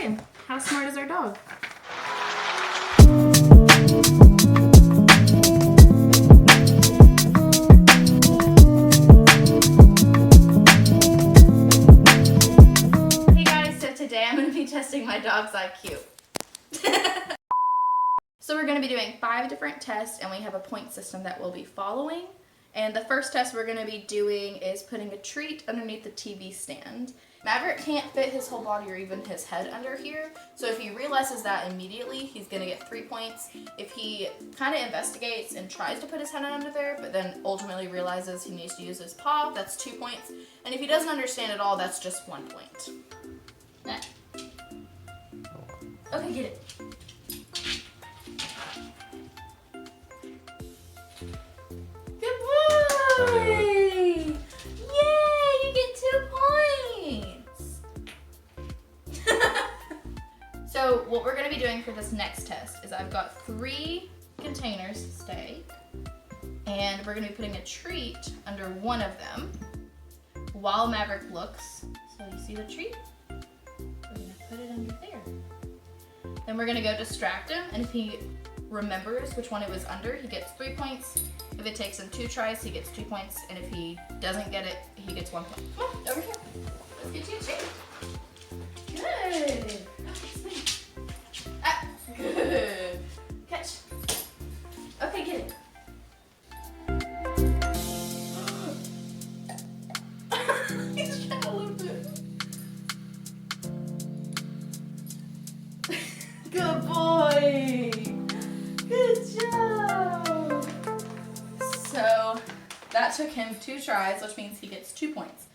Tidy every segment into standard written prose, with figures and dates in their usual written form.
game. How smart is our dog? Hey guys, so today I'm going to be testing my dog's IQ. So we're going to be doing 5 different tests, and we have a point system that we'll be following. And the first test we're going to be doing is putting a treat underneath the TV stand. Maverick can't fit his whole body or even his head under here, so if he realizes that immediately, he's going to get 3 points. If he kind of investigates and tries to put his head under there, but then ultimately realizes he needs to use his paw, that's 2 points. And if he doesn't understand at all, that's just 1 point. Nah. Okay, get it. Yay! You get 2 points! So what we're going to be doing for this next test is I've got 3 containers to stay, and we're going to be putting a treat under one of them while Maverick looks. So you see the treat? We're going to put it under there. Then we're going to go distract him, and if he remembers which one it was under, he gets 3 points. If it takes him 2 tries, he gets 2 points, and if he doesn't get it, he gets 1 point. Come on, over here. Let's get you a treat. Good. Ah, good. Catch. Okay, get it. He's trying to loop it. Good boy. Good job. So that took him 2 tries, which means he gets 2 points.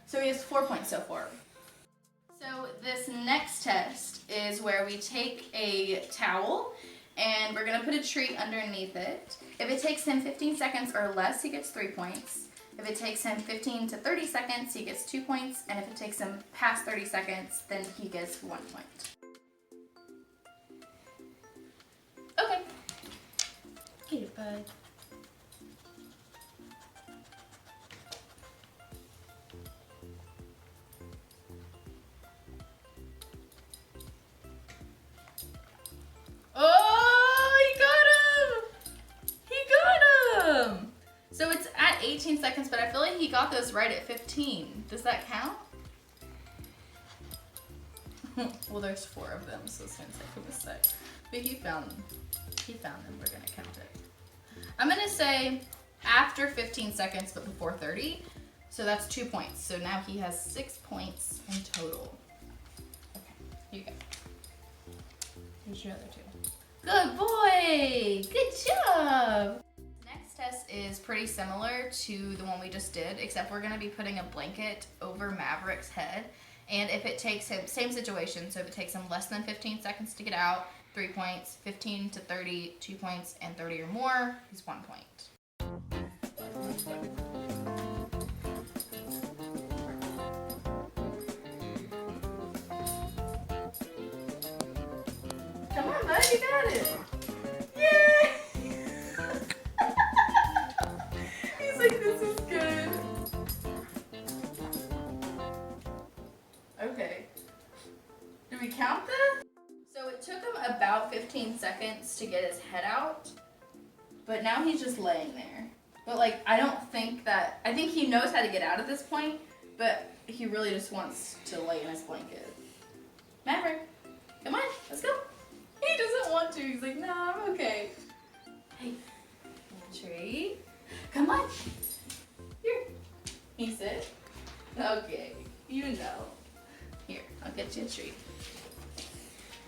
So he has 4 points so far. So this next test is where we take a towel and we're gonna put a treat underneath it. If it takes him 15 seconds or less, he gets 3 points. If it takes him 15 to 30 seconds, he gets 2 points. And if it takes him past 30 seconds, then he gets 1 point. Okay. Get it, bud. Oh, he got him! So it's at 18 seconds, but I feel like he got those right at 15. Does that count? Well, there's 4 of them, so it's gonna take him a sec. But he found them. We're gonna count it. I'm gonna say after 15 seconds, but before 30. So that's 2 points. So now he has 6 points in total. Okay, here you go. Here's your other 2. Good boy! Good job! Next test is pretty similar to the one we just did, except we're going to be putting a blanket over Maverick's head. And if it takes him, same situation, so if it takes him less than 15 seconds to get out, 3 points, 15 to 30, 2 points, and 30 or more, he's 1 point. Come on, bud, you got it. Yay! He's like, this is good. Okay. Do we count that? So it took him about 15 seconds to get his head out, but now he's just laying there. But like, I think he knows how to get out at this point, but he really just wants to lay in his blanket. Maverick, come on, let's go. He doesn't want to. He's like, no, I'm okay. Hey, treat. Come on. Here. He said, okay, you know. Here, I'll get you a treat.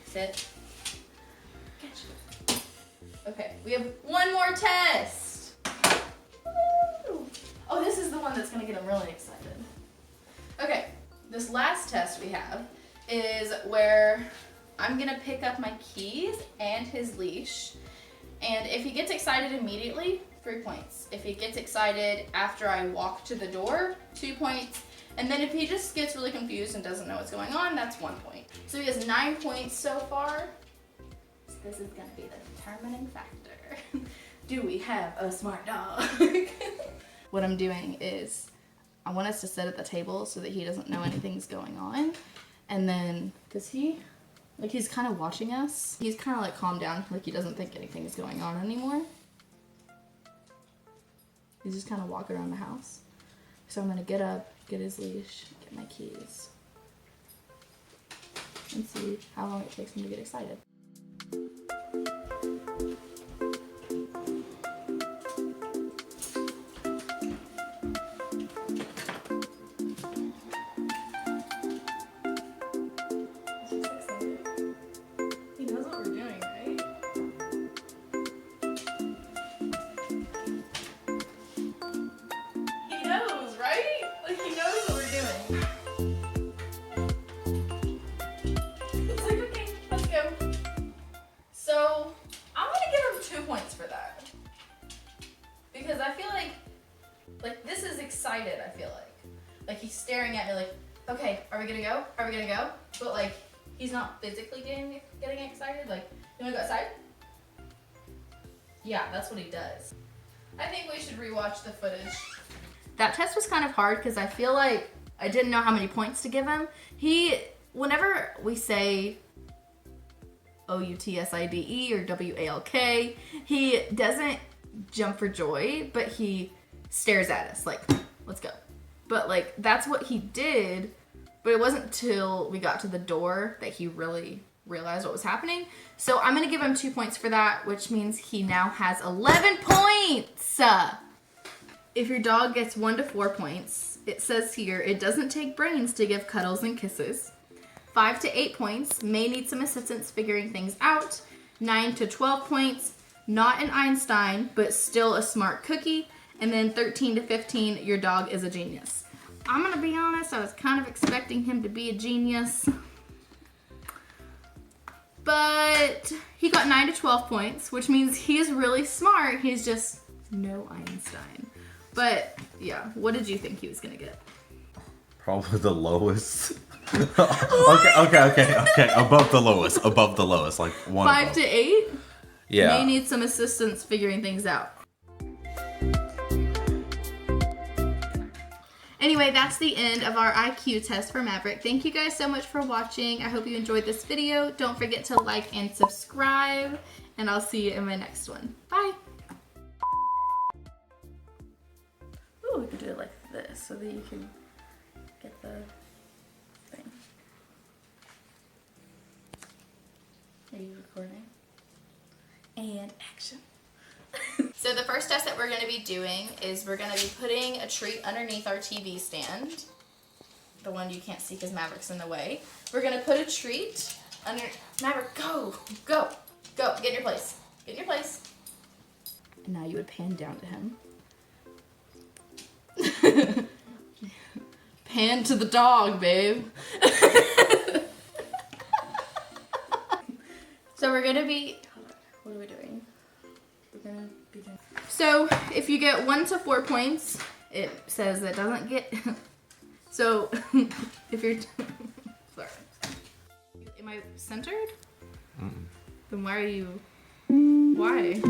Sit. Catch you. Okay, we have one more test. Woo! Oh, this is the one that's gonna get him really excited. Okay, this last test we have is where I'm gonna pick up my keys and his leash, and if he gets excited immediately, 3 points. If he gets excited after I walk to the door, 2 points, and then if he just gets really confused and doesn't know what's going on, that's 1 point. So he has 9 points so far. So this is gonna be the determining factor. Do we have a smart dog? What I'm doing is I want us to sit at the table so that he doesn't know anything's going on, and then, because he Like, he's kind of watching us. He's kind of like calmed down, like he doesn't think anything is going on anymore. He's just kind of walking around the house. So I'm gonna get up, get his leash, get my keys, and see how long it takes him to get excited. He knows what we're doing, right? He knows, right? Like, he knows what we're doing. It's like, okay, let's go. So, I'm gonna give him 2 points for that. Because I feel like this is excited, I feel like. Like, he's staring at me like, okay, are we gonna go? Are we gonna go? But like, he's not physically getting excited. Like, you wanna go outside? Yeah, that's what he does. I think we should rewatch the footage. That test was kind of hard because I feel like I didn't know how many points to give him. Whenever we say O-U-T-S-I-D-E or W-A-L-K, he doesn't jump for joy, but he stares at us like, let's go. But like, that's what he did, but it wasn't till we got to the door that he really realized what was happening. So I'm gonna give him 2 points for that, which means he now has 11 points. If your dog gets 1 to 4 points, it says here, it doesn't take brains to give cuddles and kisses. 5 to 8 points, may need some assistance figuring things out. 9 to 12 points, not an Einstein, but still a smart cookie. And then 13 to 15, your dog is a genius. I'm gonna be honest, I was kind of expecting him to be a genius. But he got 9 to 12 points, which means he is really smart. He's just no Einstein. But yeah, what did you think he was gonna get? Probably the lowest. okay. Above the lowest, like 1 5 above. to 8? Yeah. May need some assistance figuring things out. Anyway, that's the end of our IQ test for Maverick. Thank you guys so much for watching. I hope you enjoyed this video. Don't forget to like and subscribe, and I'll see you in my next one. Bye. Ooh, we can do it like this so that you can get the thing. Are you recording? And action. So the first test that we're going to be doing is we're going to be putting a treat underneath our TV stand. The one you can't see because Maverick's in the way. We're going to put a treat under... Maverick, go! Go! Go! Get in your place. Get in your place. And now you would pan down to him. Pan to the dog, babe. So we're going to be... What are we doing? So if you get 1 to 4 points, it says that doesn't get. So if you're sorry, am I centered? Then why are you? Why?